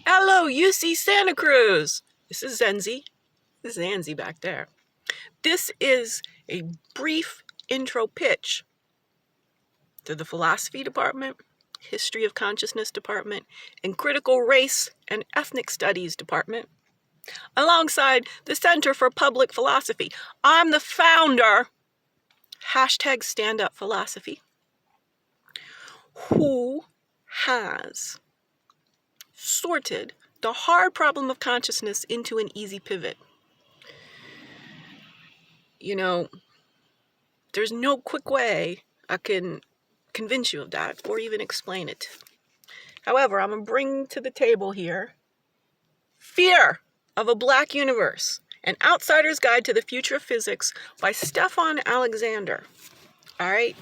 Hello, UC Santa Cruz. This is Zenzi. This is Zenzi back there. This is a brief intro pitch to the philosophy department, history of consciousness department, and critical race and ethnic studies department, alongside the Center for Public Philosophy. I'm the founder, #StandUpPhilosophy, who has sorted the hard problem of consciousness into an easy pivot. You know, there's no quick way I can convince you of that or even explain it. However, I'm going to bring to the table here Fear of a Black Universe, An Outsider's Guide to the Future of Physics by Stefan Alexander. All right?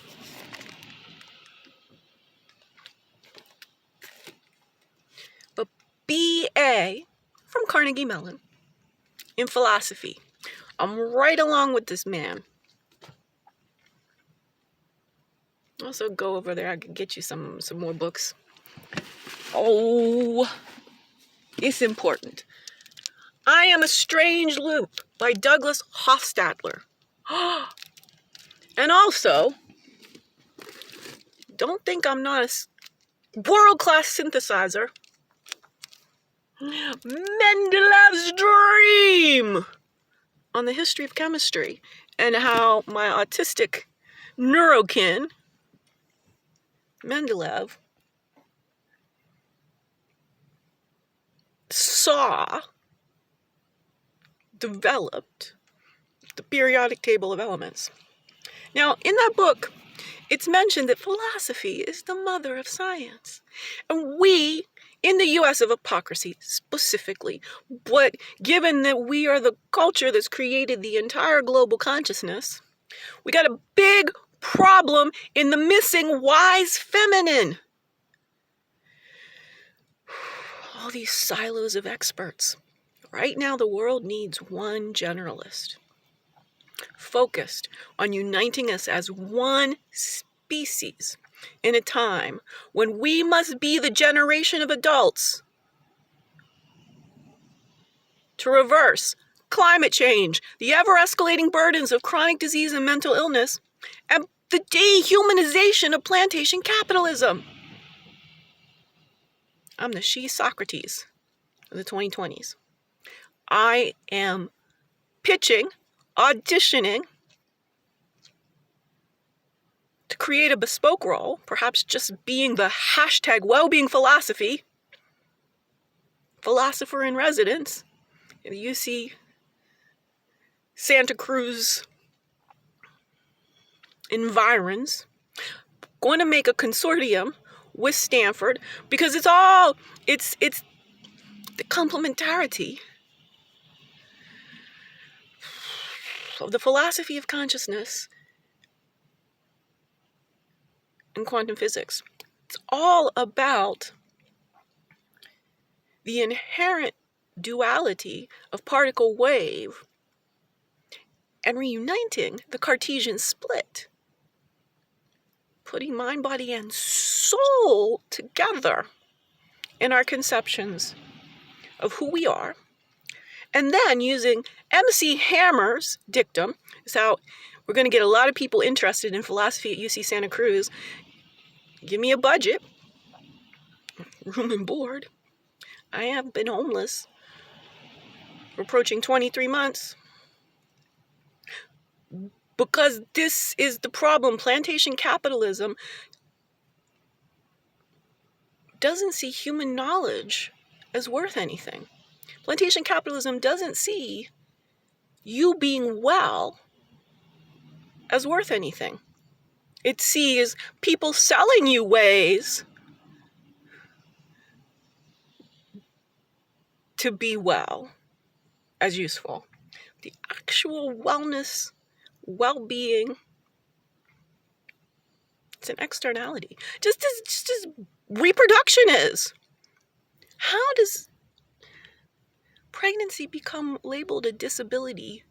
But BA from Carnegie Mellon in philosophy. I'm right along with this man. Also go over there. I could get you some more books. Oh, it's important. I Am a Strange Loop by Douglas Hofstadter. And also, don't think I'm not a world-class synthesizer. Mendelev's Dream on the history of chemistry and how my autistic neurokin, Mendeleev, developed the periodic table of elements. Now, in that book, it's mentioned that philosophy is the mother of science. And we, in the U.S. of hypocrisy specifically, but given that we are the culture that's created the entire global consciousness, we got a big problem in the missing wise feminine. All these silos of experts. Right now, the world needs one generalist, focused on uniting us as one species in a time when we must be the generation of adults to reverse climate change, the ever-escalating burdens of chronic disease and mental illness, and the dehumanization of plantation capitalism. I'm the she-Socrates of the 2020s. I am pitching, auditioning to create a bespoke role, perhaps just being the #wellbeing philosophy, philosopher in residence in the UC Santa Cruz environs. Going to make a consortium with Stanford because it's the complementarity of the philosophy of consciousness and quantum physics. It's all about the inherent duality of particle wave and reuniting the Cartesian split, putting mind, body, and soul together in our conceptions of who we are, and then using MC Hammer's dictum. Is how we're going to get a lot of people interested in philosophy at UC Santa Cruz. Give me a budget, room and board. I have been homeless for approaching 23 months. Because this is the problem. Plantation capitalism doesn't see human knowledge as worth anything. Plantation capitalism doesn't see you being well as worth anything. It sees people selling you ways to be well as useful. The actual wellness, well-being, it's an externality. Just as reproduction is. How does pregnancy become labeled a disability?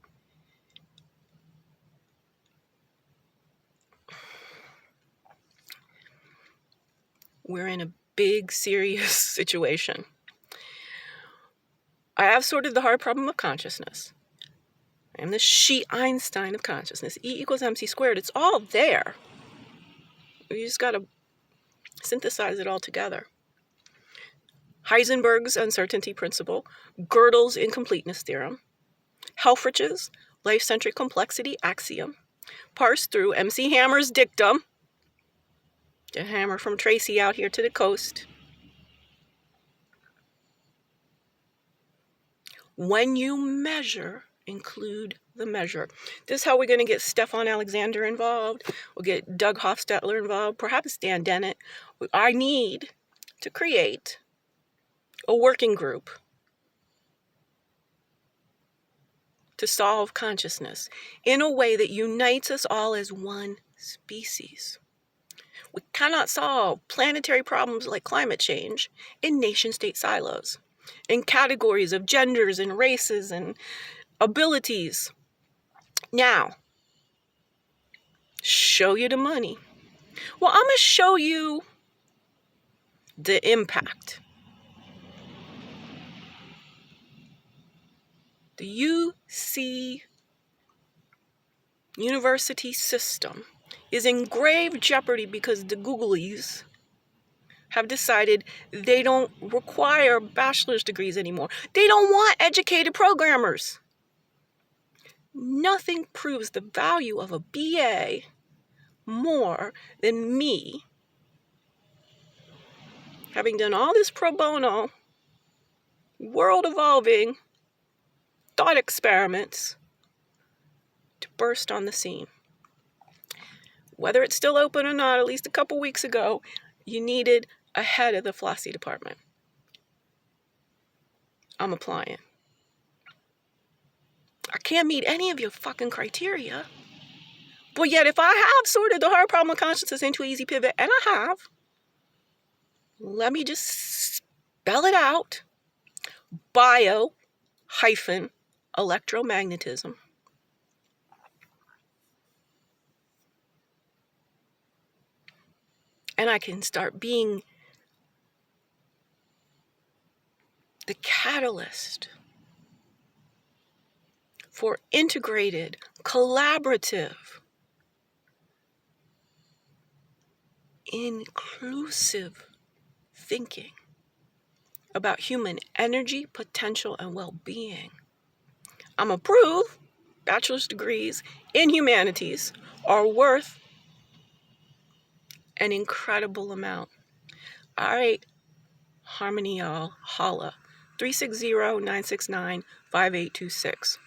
We're in a big, serious situation. I have sorted the hard problem of consciousness. I am the she-Einstein of consciousness. E equals mc squared. It's all there. You just got to synthesize it all together. Heisenberg's uncertainty principle, Gödel's incompleteness theorem, Helfrich's life-centric complexity axiom, parsed through MC Hammer's dictum, the hammer from Tracy out here to the coast. When you measure, include the measure. This is how we're going to get Stefan Alexander involved. We'll get Doug Hofstetler involved, perhaps Dan Dennett. I need to create a working group to solve consciousness in a way that unites us all as one species. We cannot solve planetary problems like climate change in nation-state silos, in categories of genders and races and abilities. Now, show you the money. Well, I'm going to show you the impact. The UC university system is in grave jeopardy because the Googlies have decided they don't require bachelor's degrees anymore. They don't want educated programmers. Nothing proves the value of a BA more than me having done all this pro bono, world-evolving thought experiments to burst on the scene. Whether it's still open or not, at least a couple weeks ago, you needed a head of the Flossie department. I'm applying. I can't meet any of your fucking criteria. But yet, if I have sorted the hard problem of consciousness into an easy pivot, and I have, let me just spell it out. Bio-electromagnetism. And I can start being the catalyst for integrated, collaborative, inclusive thinking about human energy, potential, and well-being. I'm a proof bachelor's degrees in humanities are worth an incredible amount. All right, Harmony, y'all. Holla. 360-969-5826.